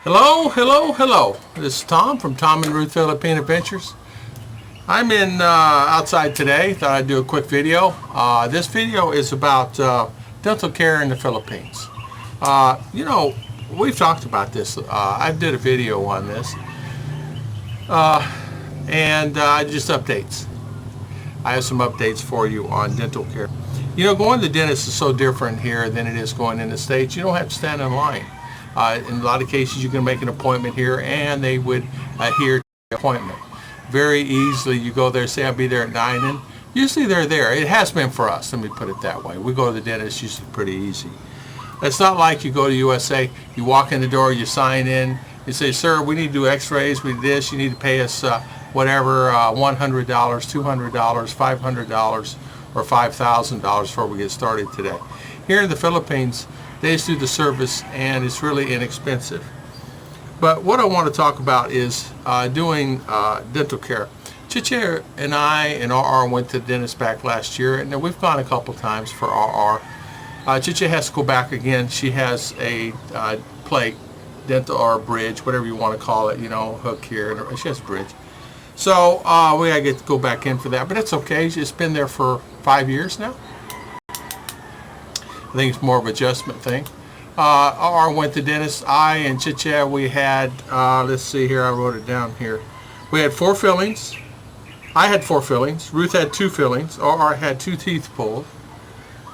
Hello, hello, hello. This is Tom from Tom and Ruth Philippine Adventures. I'm in outside today. Thought I'd do a quick video. This video is about dental care in the Philippines. We've talked about this. I did a video on this, and just updates. I have some updates for you on dental care. Going to the dentist is so different here than it is going in the States. You don't have to stand in line. In a lot of cases, you can make an appointment here, and they would adhere to the appointment. Very easily, you go there, say I'll be there at 9, and usually they're there. It has been for us, let me put it that way. We go to the dentist usually pretty easy. It's not like you go to USA, you walk in the door, you sign in, you say, sir, we need to do x-rays, we do this, you need to pay us whatever, $100, $200, $500, or $5,000 before we get started today. Here in the Philippines, they just do the service, and it's really inexpensive. But what I want to talk about is doing dental care. Chiche and I and RR went to the dentist back last year, and we've gone a couple times for RR. Chiche has to go back again. She has a plate, dental or bridge, whatever you want to call it, hook here, and she has a bridge. So we gotta get to go back in for that, but it's okay. It's been there for 5 years now. I think it's more of an adjustment thing. RR went to dentist. I and Chiche, we had, let's see here, I wrote it down here. We had 4 fillings. I had 4 fillings. Ruth had 2 fillings. RR had 2 teeth pulled.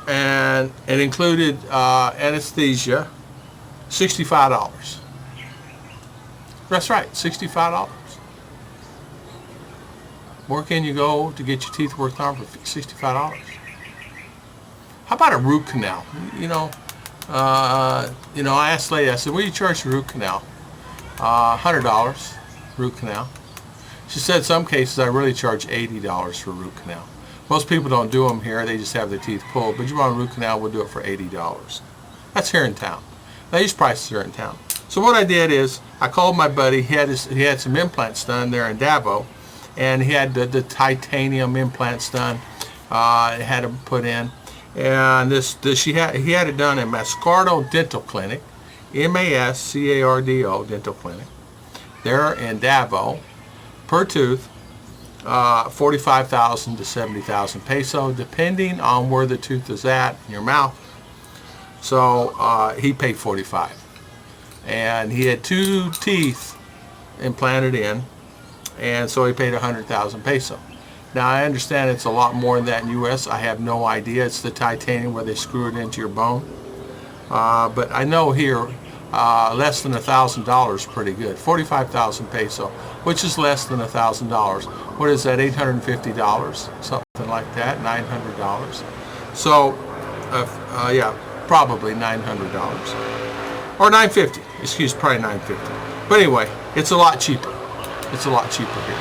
And it included anesthesia, $65. That's right, $65. Where can you go to get your teeth worked on for $65? How about a root canal? I asked the lady, I said, what do you charge for root canal? $100, root canal. She said some cases I really charge $80 for root canal. Most people don't do them here, they just have their teeth pulled, but you want a root canal, we'll do it for $80. That's here in town. Now these prices are in town. So what I did is, I called my buddy, he had some implants done there in Davao, and he had the titanium implants done, had them put in. And he had it done in Mascardo Dental Clinic, Mascardo Dental Clinic, there in Davao, per tooth, 45,000 to 70,000 peso, depending on where the tooth is at in your mouth. So he paid 45, and he had 2 teeth implanted in, and so he paid 100,000 peso. Now, I understand it's a lot more than that in the U.S. I have no idea. It's the titanium where they screw it into your bone. But I know here, less than $1,000 is pretty good. 45,000 peso, which is less than $1,000. What is that, $850? Something like that, $900. So, yeah, probably $900. Or $950, excuse, probably $950. But anyway, it's a lot cheaper. It's a lot cheaper here.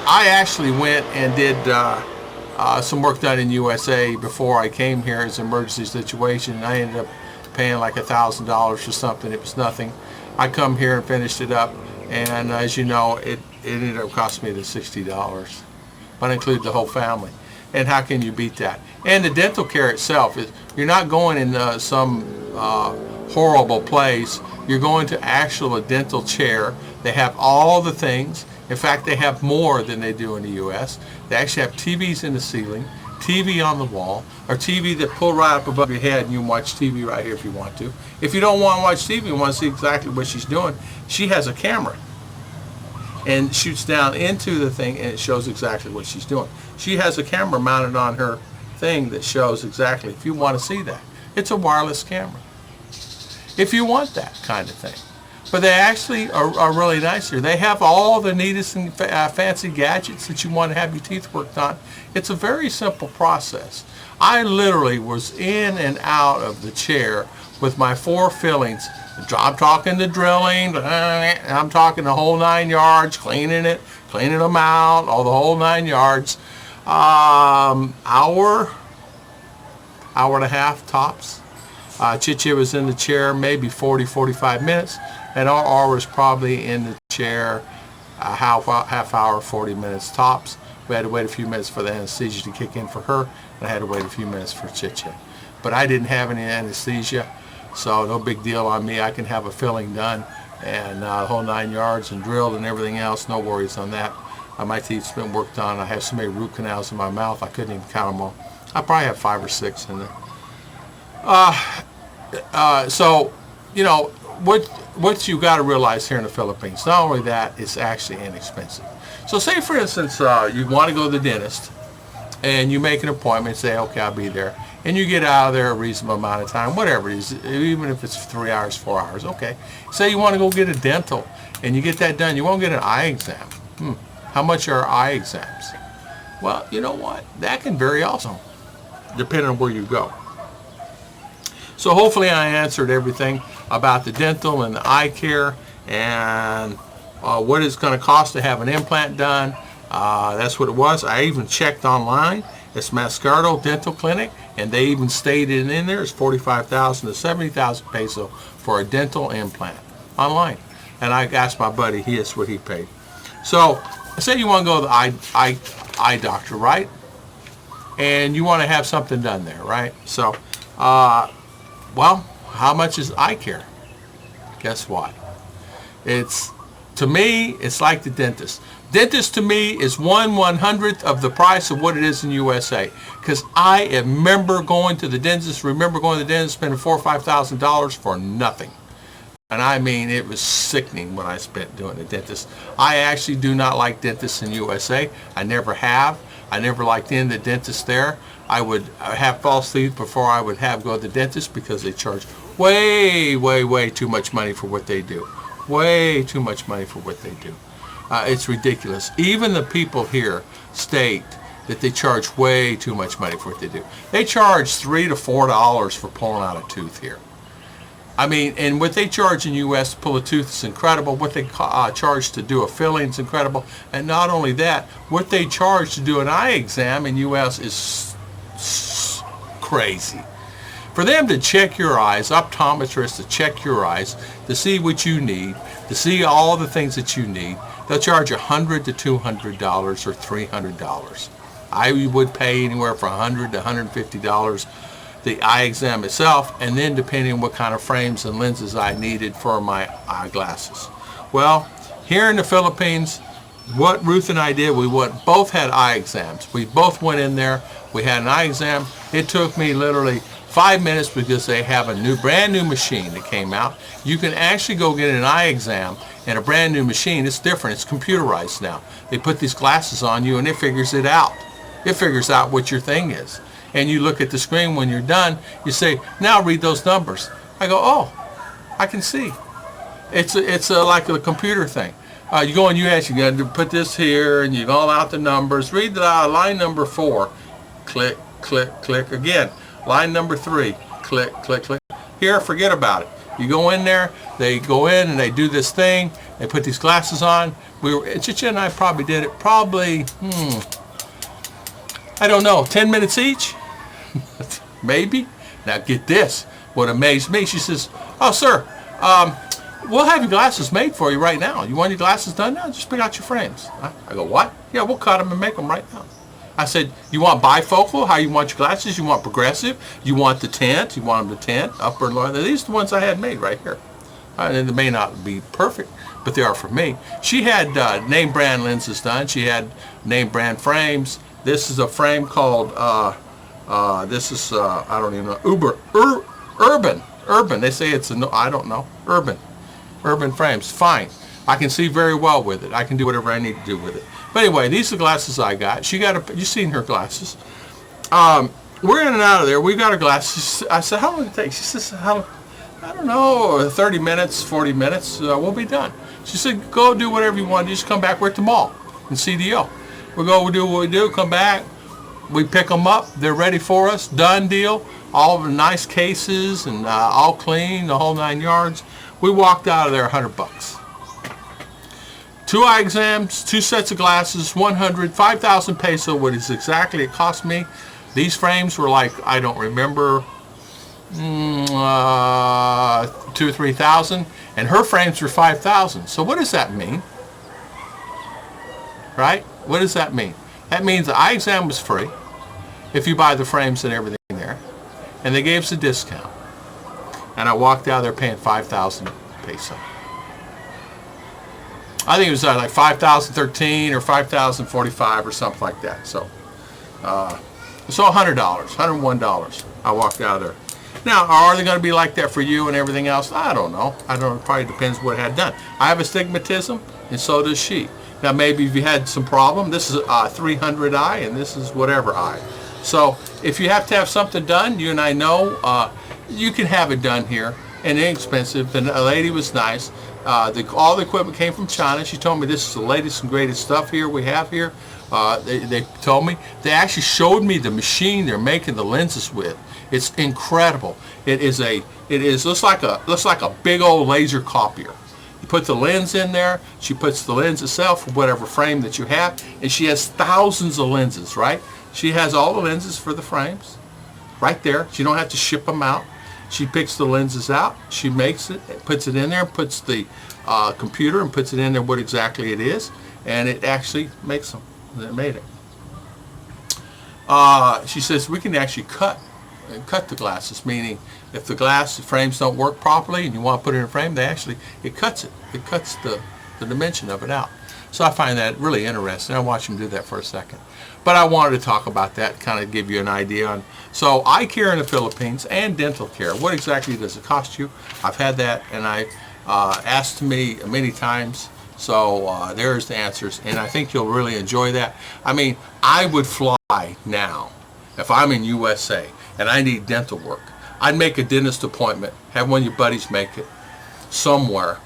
I actually went and did some work done in USA before I came here as an emergency situation. I ended up paying like $1,000 for something. It was nothing. I come here and finished it up, and as you know, it ended up costing me the $60, but I included the whole family. And how can you beat that? And the dental care itself, you're not going in some horrible place. You're going to a dental chair. They have all the things. In fact, they have more than they do in the U.S. They actually have TVs in the ceiling, TV on the wall, or TV that pull right up above your head, and you can watch TV right here if you want to. If you don't want to watch TV, you want to see exactly what she's doing, she has a camera and shoots down into the thing, and it shows exactly what she's doing. She has a camera mounted on her thing that shows exactly, if you want to see that. It's a wireless camera, if you want that kind of thing. But they actually are really nice here. They have all the neatest and fancy gadgets that you want to have your teeth worked on. It's a very simple process. I literally was in and out of the chair with my 4 fillings. I'm talking the drilling, I'm talking the whole 9 yards, cleaning them out, all the whole 9 yards. Hour and a half tops. Chiche was in the chair maybe 40-45 minutes, and RR was probably in the chair a half hour, 40 minutes tops. We had to wait a few minutes for the anesthesia to kick in for her, and I had to wait a few minutes for Chiche. But I didn't have any anesthesia, So no big deal on me. I can have a filling done and the whole 9 yards and drilled and everything else. No worries on that. My teeth's been worked on. I have so many root canals in my mouth I couldn't even count them all. I probably have 5 or 6 in there. So, you know, what you got to realize here in the Philippines, not only that, it's actually inexpensive. So say, for instance, you want to go to the dentist, and you make an appointment, say, okay, I'll be there, and you get out of there a reasonable amount of time, whatever it is, even if it's 3 hours, 4 hours, okay. Say you want to go get a dental, and you get that done, you won't get an eye exam. How much are eye exams? Well, you know what? That can vary also, depending on where you go. So hopefully I answered everything about the dental and the eye care and what it's going to cost to have an implant done. That's what it was. I even checked online. It's Mascardo Dental Clinic, and they even stated in there it's 45,000 to 70,000 peso for a dental implant online. And I asked my buddy, that's what he paid. So say you want to go to the eye doctor, right? And you want to have something done there, right? So, well, how much is eye care? Guess what? To me, it's like the dentist. Dentist to me is 1/100th of the price of what it is in USA. Because I remember going to the dentist, spending $4,000 or $5,000 for nothing. And I mean, it was sickening what I spent doing the dentist. I actually do not like dentists in USA. I never have. I never liked the dentist there. I would have false teeth before I would go to the dentist because they charge way, way, way too much money for what they do. Way too much money for what they do. It's ridiculous. Even the people here state that they charge way too much money for what they do. They charge $3 to $4 for pulling out a tooth here. I mean, and what they charge in U.S. to pull a tooth is incredible. What they charge to do a filling is incredible. And not only that, what they charge to do an eye exam in U.S. is crazy. For them to check your eyes, optometrists to check your eyes, to see what you need, to see all the things that you need, they'll charge $100 to $200 or $300. I would pay anywhere from $100 to $150 the eye exam itself, and then depending on what kind of frames and lenses I needed for my eyeglasses. Well, here in the Philippines, what Ruth and I did, we both had eye exams. We both went in there. We had an eye exam. It took me literally 5 minutes because they have a brand new machine that came out. You can actually go get an eye exam in a brand new machine. It's different. It's computerized now. They put these glasses on you and it figures it out. It figures out what your thing is. And you look at the screen when you're done, you say, now read those numbers. I go, oh, I can see. It's like a computer thing. You go on US, you got to put this here, and you go out the numbers. Read the line number 4. Click, click, click. Again, line number 3. Click, click, click. Here, forget about it. You go in there, they go in and they do this thing. They put these glasses on. Chicha and I probably did it I don't know, 10 minutes each? Maybe. Now get this. What amazed me, she says, oh, sir, we'll have your glasses made for you right now. You want your glasses done now? Just pick out your frames. I go, what? Yeah, we'll cut them and make them right now. I said, you want bifocal? How you want your glasses? You want progressive? You want the tint? You want them to tint? Upper and lower? These are the ones I had made right here. And they may not be perfect, but they are for me. She had name brand lenses done. She had name brand frames. This is a frame called, I don't even know, Urban. They say it's I don't know, Urban frames. Fine. I can see very well with it. I can do whatever I need to do with it. But anyway, these are the glasses I got. You've seen her glasses. We're in and out of there. We got her glasses. I said, how long will it take? She says, I don't know, 30 minutes, 40 minutes, we'll be done. She said, go do whatever you want. You just come back. We're at the mall in CDO. We go, we do what we do, come back, we pick them up, they're ready for us, done deal, all the nice cases and all clean, the whole 9 yards. We walked out of there $100. 2 eye exams, 2 sets of glasses, 5,000 peso, what is exactly it cost me. These frames were like, I don't remember, 2,000 or 3,000, and her frames were 5,000. So what does that mean? Right? What does that mean? That means the eye exam was free if you buy the frames and everything there, and they gave us a discount. and I walked out of there paying 5,000 peso. I think it was like 5,013 or 5,045 or something like that. So $100, $101. I walked out of there. Now, are they going to be like that for you and everything else? I don't know. I don't know. It probably depends what it had done. I have astigmatism, and so does she. Now, maybe if you had some problem, this is 300i, and this is whatever I. So, if you have to have something done, you and I know, you can have it done here, and inexpensive. The lady was nice. All the equipment came from China. She told me this is the latest and greatest stuff here we have here. They told me, they actually showed me the machine they're making the lenses with. It's incredible. Looks like a big old laser copier. You put the lens in there, she puts the lens itself, whatever frame that you have, and she has thousands of lenses, right? She has all the lenses for the frames right there. She don't have to ship them out. She picks the lenses out, she makes it, puts it in there, puts the computer and puts it in there what exactly it is, and it actually makes them. It made it. She says we can actually cut the glasses, meaning if the glass frames don't work properly and you want to put it in a frame, it cuts it. It cuts the dimension of it out. So I find that really interesting. I watched them do that for a second. But I wanted to talk about that, kind of give you an idea on. So eye care in the Philippines and dental care. What exactly does it cost you? I've had that, and I asked me many times. So there's the answers, and I think you'll really enjoy that. I mean, I would fly now if I'm in USA and I need dental work. I'd make a dentist appointment, have one of your buddies make it somewhere,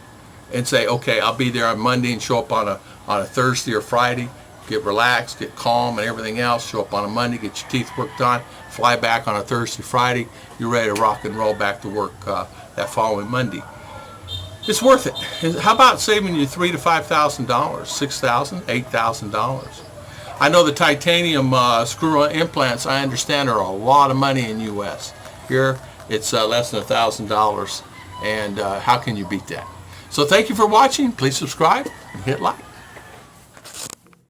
and say, okay, I'll be there on Monday and show up on a Thursday or Friday, get relaxed, get calm and everything else, show up on a Monday, get your teeth worked on, fly back on a Thursday, Friday, you're ready to rock and roll back to work that following Monday. It's worth it. How about saving you $3,000 to $5,000, $6,000, $8,000? I know the titanium screw-on implants, I understand, are a lot of money in U.S. Here, it's less than $1,000, and how can you beat that? So thank you for watching. Please subscribe and hit like.